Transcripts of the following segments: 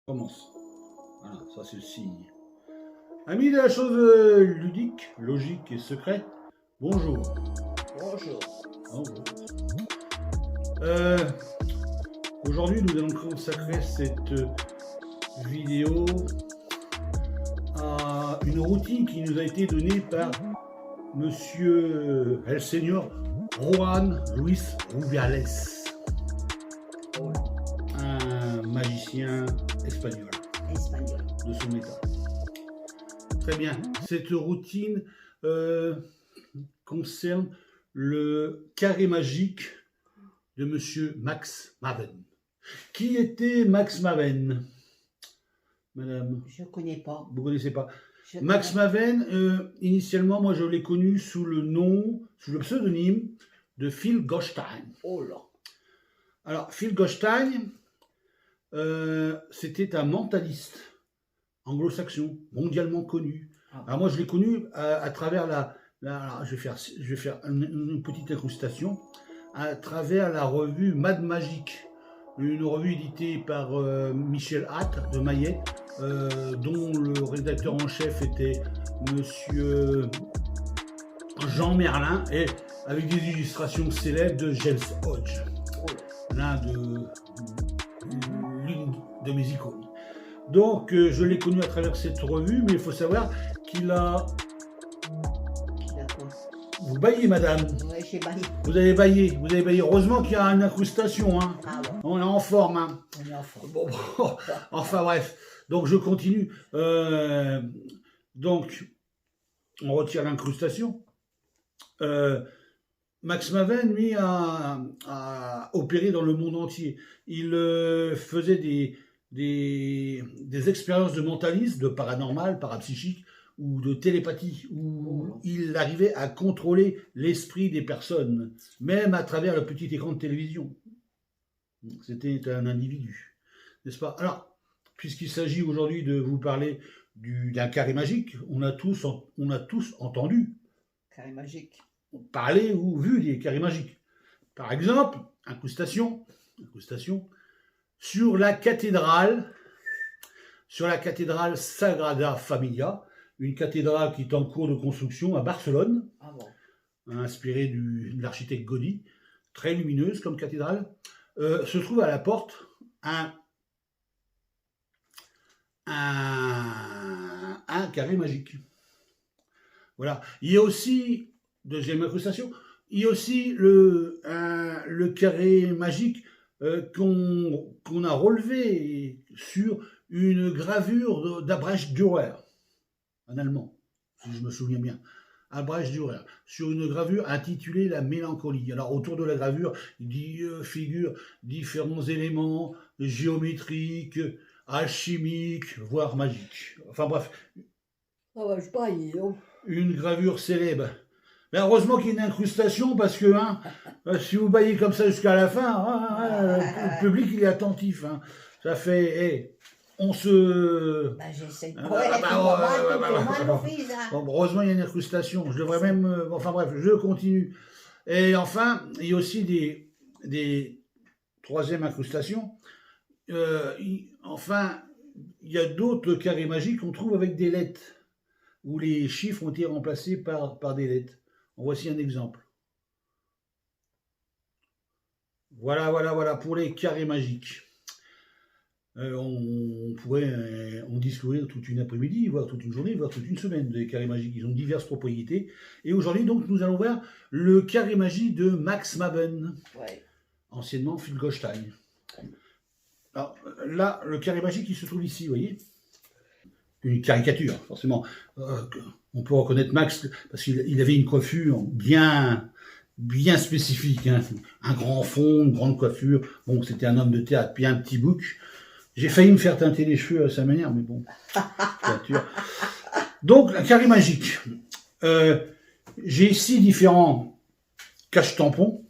Commence. Voilà, ça c'est le signe. Amis de la chose ludique, logique et secrète, bonjour. Bonjour. Bonjour. Aujourd'hui, nous allons consacrer cette vidéo à une routine qui nous a été donnée par Monsieur El Señor Juan Luis Rubiales, un magicien espagnol de son état. Très bien. Cette routine concerne le carré magique de Monsieur Max Maven. Qui était Max Maven, madame? Je ne connais pas. Vous ne connaissez pas? Max Maven, initialement, moi je l'ai connu sous le pseudonyme de Phil Goldstein. Oh là. Alors, Phil Goldstein, c'était un mentaliste anglo-saxon, mondialement connu. Ah. Alors moi, je l'ai connu à travers alors, je vais faire une petite incrustation, à travers la revue Mad Magic, une revue éditée par Michel Hatt de Mayet, dont le rédacteur en chef était Monsieur Jean Merlin, et avec des illustrations célèbres de James Hodge, l'une de mes icônes. Donc je l'ai connu à travers cette revue, mais il faut savoir qu'il a... quoi? Vous baillez, madame? Oui, j'ai baillé. Vous avez baillé, Heureusement qu'il y a une incrustation, hein. Ah ouais. On est en forme, hein. On est en forme. Bon, enfin bref, donc je continue. Donc, on retire l'incrustation. Max Maven, lui, a opéré dans le monde entier. Il faisait des expériences de mentalisme, de paranormal, parapsychique, ou de télépathie, où il arrivait à contrôler l'esprit des personnes, même à travers le petit écran de télévision. C'était un individu, n'est-ce pas? Alors, puisqu'il s'agit aujourd'hui de vous parler d'un carré magique, on a tous entendu Carré magique. parler ou vu des carrés magiques. Par exemple, incrustation sur la cathédrale Sagrada Familia, une cathédrale qui est en cours de construction à Barcelone, Ah bon. inspirée de l'architecte Gaudí, très lumineuse comme cathédrale. Se trouve à la porte un carré magique. Voilà. Il y a aussi, deuxième incrustation, il y a aussi le carré magique qu'on a relevé sur une gravure d'Albrecht Dürer, en allemand, si je me souviens bien. Albrecht Dürer, sur une gravure intitulée La Mélancolie. Alors autour de la gravure, il figure différents éléments géométriques, alchimiques, voire magiques. Enfin bref. Ah ouais, je baille, oh. Une gravure célèbre. Mais heureusement qu'il y a une incrustation, parce que si vous baillez comme ça jusqu'à la fin, le public il est attentif. Ça fait... on se... j'essaie de... Bon, heureusement, il y a une incrustation. Je devrais même... enfin bref, je continue. Et enfin, il y a aussi des troisième incrustations. Enfin, il y a d'autres carrés magiques qu'on trouve avec des lettres, où les chiffres ont été remplacés par des lettres. En voici un exemple. Voilà, pour les carrés magiques. On pourrait en discourir toute une après-midi, voire toute une journée, voire toute une semaine des carrés magiques. Ils ont diverses propriétés. Et aujourd'hui, donc, nous allons voir le carré magique de Max Maven, anciennement Phil Goldstein. Alors là, le carré magique, il se trouve ici, vous voyez, une caricature, forcément. On peut reconnaître Max parce qu'il avait une coiffure bien spécifique, un grand fond, une grande coiffure. Bon, c'était un homme de théâtre, puis un petit bouc. J'ai failli me faire teinter les cheveux à sa manière, mais bon. Donc, un carré magique. J'ai ici différents cache-tampons.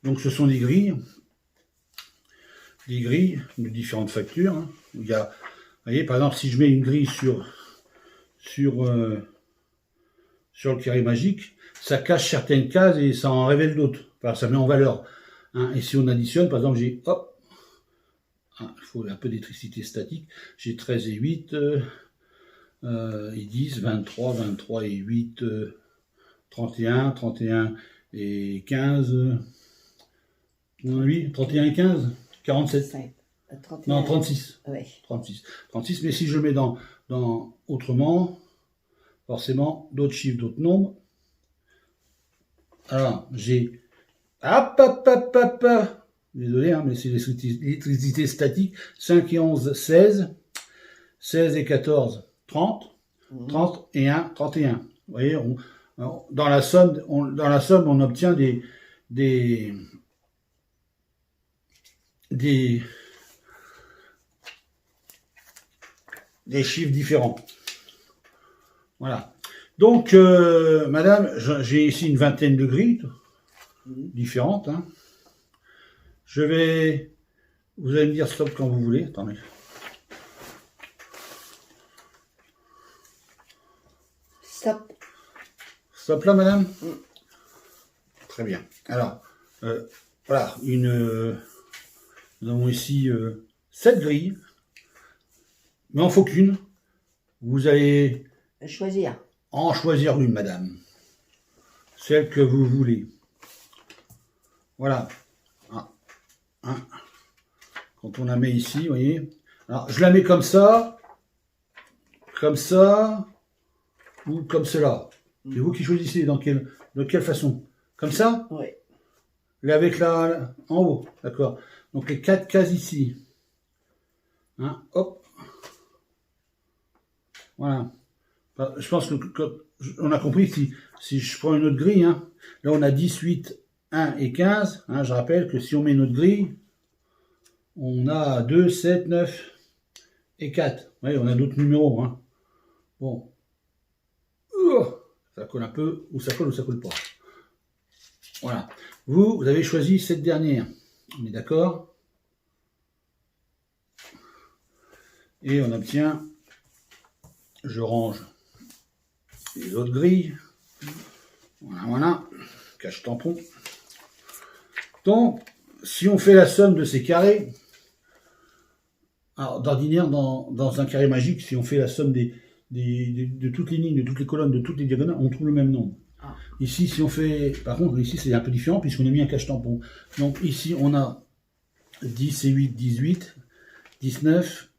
Donc, ce sont des grilles de différentes factures. Il y a, vous voyez, par exemple, si je mets une grille sur le carré magique, ça cache certaines cases et ça en révèle d'autres. Enfin, ça met en valeur. Et si on additionne, par exemple, j'ai il faut un peu d'électricité statique. J'ai 13 et 8, et 10, 23, 23 et 8, 31, 31 et 15, oui, 31 et 15, 47. 5, 31. Non, 36. Ouais. 36. 36, mais si je le mets dans autrement, forcément, d'autres chiffres, d'autres nombres. Alors, j'ai... Hop. Désolé, hein, mais c'est l'électricité statique. 5 et 11, 16. 16 et 14, 30. 30 et 1, 31. Vous voyez, dans la somme, on obtient des chiffres différents. Voilà. Donc, madame, j'ai ici une vingtaine de grilles différentes. Hein. Vous allez me dire stop quand vous voulez. Attendez. Stop. Stop là, madame. Très bien. Alors, voilà, nous avons ici 7 grilles, mais en faut qu'une. Vous allez Choisir. en choisir une, madame. Celle que vous voulez. Voilà. Quand on la met ici, vous voyez. Alors, je la mets comme ça, ou comme cela. C'est vous qui choisissez de quelle façon. Comme ça? Oui. Là, avec la en haut, d'accord. Donc les 4 cases ici. Hein, hop. Voilà. Je pense on a compris si je prends une autre grille, hein, là on a 18, 1 et 15. Hein, je rappelle que si on met une autre grille, on a 2, 7, 9 et 4. Vous voyez, on a d'autres numéros. Hein. Bon. Ça colle un peu, ou ça colle pas. Voilà. Vous avez choisi cette dernière. On est d'accord? Et on obtient, je range les autres grilles. Voilà. Cache tampon. Donc, si on fait la somme de ces carrés, alors d'ordinaire, dans un carré magique, si on fait la somme de toutes les lignes, de toutes les colonnes, de toutes les diagonales, on trouve le même nombre. Ici, si on fait... Par contre, ici, c'est un peu différent puisqu'on a mis un cache-tampon. Donc ici, on a 10 et 8, 18, 19,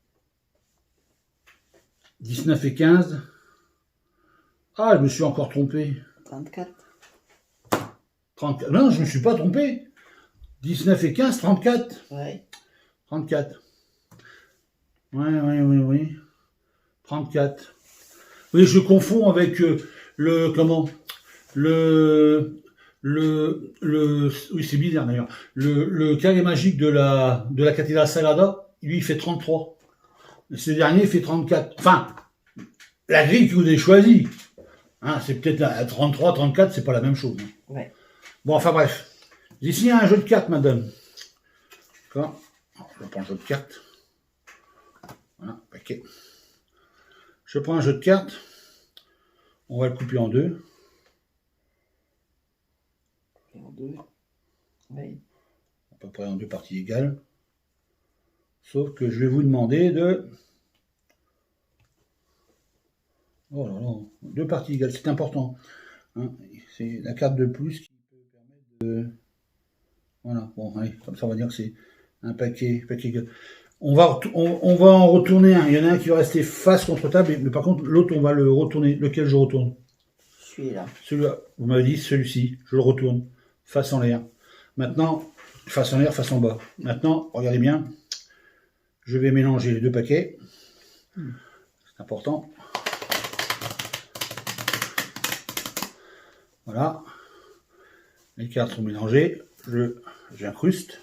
19 et 15. Ah, je me suis encore trompé. 34. 34. Non, je ne me suis pas trompé. 19 et 15, 34. Ouais. 34. Oui. 34. Oui, je confonds avec oui, c'est bizarre d'ailleurs. Le carré magique de la cathédrale Sagrada, lui, il fait 33. Ce dernier fait 34. Enfin, la grille que vous avez choisie, hein, c'est peut-être 33, 34, c'est pas la même chose. Hein. Ouais. Bon, enfin bref. Ici, il y a un jeu de cartes, madame. D'accord. Je prends le jeu de cartes. Voilà, paquet. Je prends un jeu de cartes. On va le couper en deux. En deux. Oui. À peu près en deux parties égales. Sauf que je vais vous demander de... Oh là là, deux parties égales, c'est important. Hein, c'est la carte de plus qui peut permettre de... Voilà, bon, allez, comme ça on va dire que c'est un paquet égal. On va en retourner un. Il y en a un qui va rester face contre table, mais par contre, l'autre, on va le retourner. Lequel je retourne? Celui-là. Celui-là. Vous m'avez dit celui-ci. Je le retourne. Face en l'air. Maintenant, face en l'air, face en bas. Maintenant, regardez bien. Je vais mélanger les deux paquets. C'est important. Voilà. Les cartes sont mélangées. J'incruste.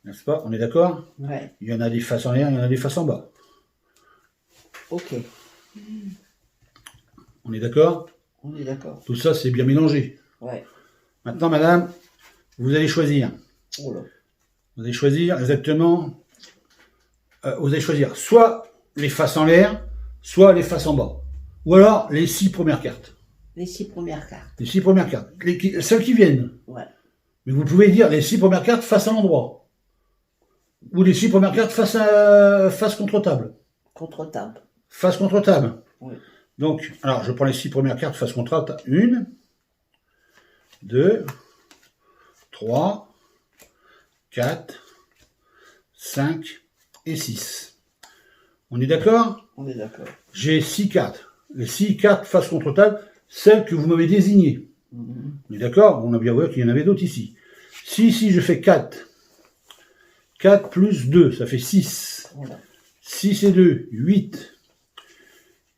N'est-ce pas? On est d'accord? Ouais. Il y en a des faces en l'air, il y en a des faces en bas. Ok. On est d'accord? On est d'accord. Tout ça, c'est bien mélangé. Ouais. Maintenant, madame, vous allez choisir. Oh là. Vous allez choisir exactement... vous allez choisir soit les faces en l'air, soit les faces en bas. Ou alors, les 6 premières cartes. Les 6 premières cartes. Les 6 premières cartes. Celles qui viennent. Ouais. Mais vous pouvez dire les 6 premières cartes face à l'endroit. Ou les 6 premières cartes face contre table. Contre table. Face contre table. Oui. Donc, alors je prends les 6 premières cartes face contre table. 1, 2, 3, 4, 5 et 6. On est d'accord? On est d'accord. J'ai 6 cartes. Les 6 cartes face contre table, celles que vous m'avez désignées. On est d'accord? On a bien vu qu'il y en avait d'autres ici. Si ici je fais 4, 4 plus 2, ça fait 6. Voilà. 6 et 2, 8.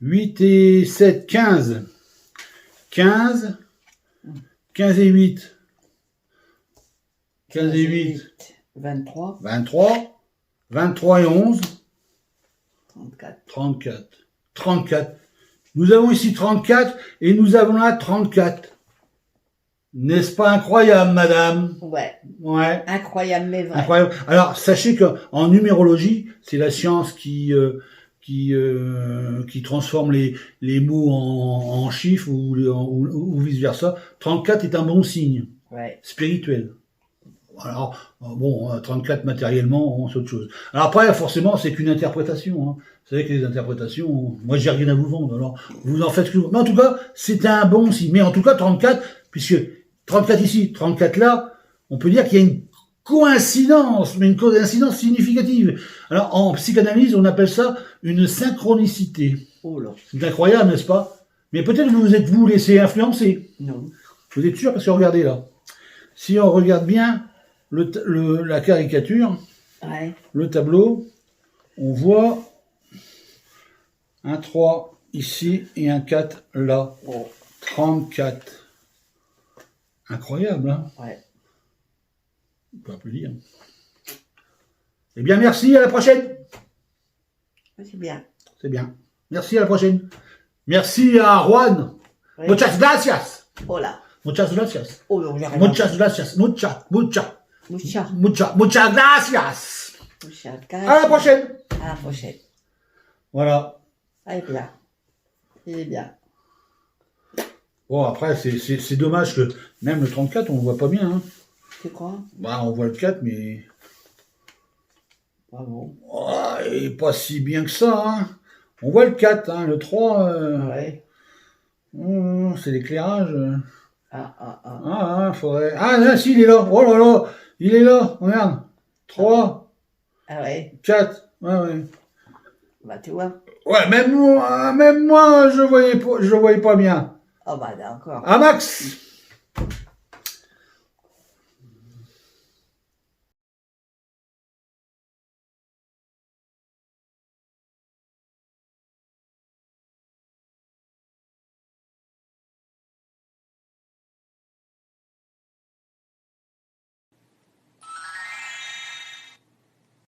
8 et 7, 15. 15. 15 et 8. 15 et 8. 23. 23. 23 et 11. 34. 34. 34. Nous avons ici 34 et nous avons là 34. N'est-ce pas incroyable, madame? Ouais. Ouais. Incroyable, mais vrai. Incroyable. Alors, sachez qu'en numérologie, c'est la science qui transforme les mots en chiffres ou vice-versa. 34 est un bon signe Ouais. spirituel. Alors, bon, 34 matériellement, c'est autre chose. Alors après, forcément, c'est qu'une interprétation. Hein. Vous savez que les interprétations, moi, j'ai rien à vous vendre. Alors, vous en faites ce que vous... Mais en tout cas, c'est un bon signe. Mais en tout cas, 34, puisque 34 ici, 34 là, on peut dire qu'il y a une coïncidence, mais une coïncidence significative. Alors, en psychanalyse, on appelle ça une synchronicité. Oh là. C'est incroyable, n'est-ce pas? Mais peut-être que vous êtes-vous laissé influencer. Non. Vous êtes sûr? Parce que regardez là. Si on regarde bien la caricature, Ouais. le tableau, on voit un 3 ici et un 4 là. Oh. 34. Incroyable, hein? Ouais. On peut applaudir. Eh bien, merci, à la prochaine. C'est bien. C'est bien. Merci, à la prochaine. Merci à Juan. Ouais. Muchas gracias. Oh là. Muchas gracias. Oh là, j'arrive. Muchas gracias. Muchas Moucha. gracias. Moucha. À la prochaine. À la prochaine. Voilà. Allez, bien. Il est bien. Bon, après, c'est dommage que même le 34, on le voit pas bien. Hein. Tu crois? Bah, on voit le 4, mais... Bravo. Oh, il est pas si bien que ça. Hein. On voit le 4, hein. Le 3, Ouais. c'est l'éclairage. Ah. Faudrait... Ah, là, si, il est là. Oh là là, il est là. Regarde. 3, Ah ouais. 4. Ouais. Bah, tu vois. Ouais, même moi, je voyais pas bien. Oh bah, d'accord. Ah, Max.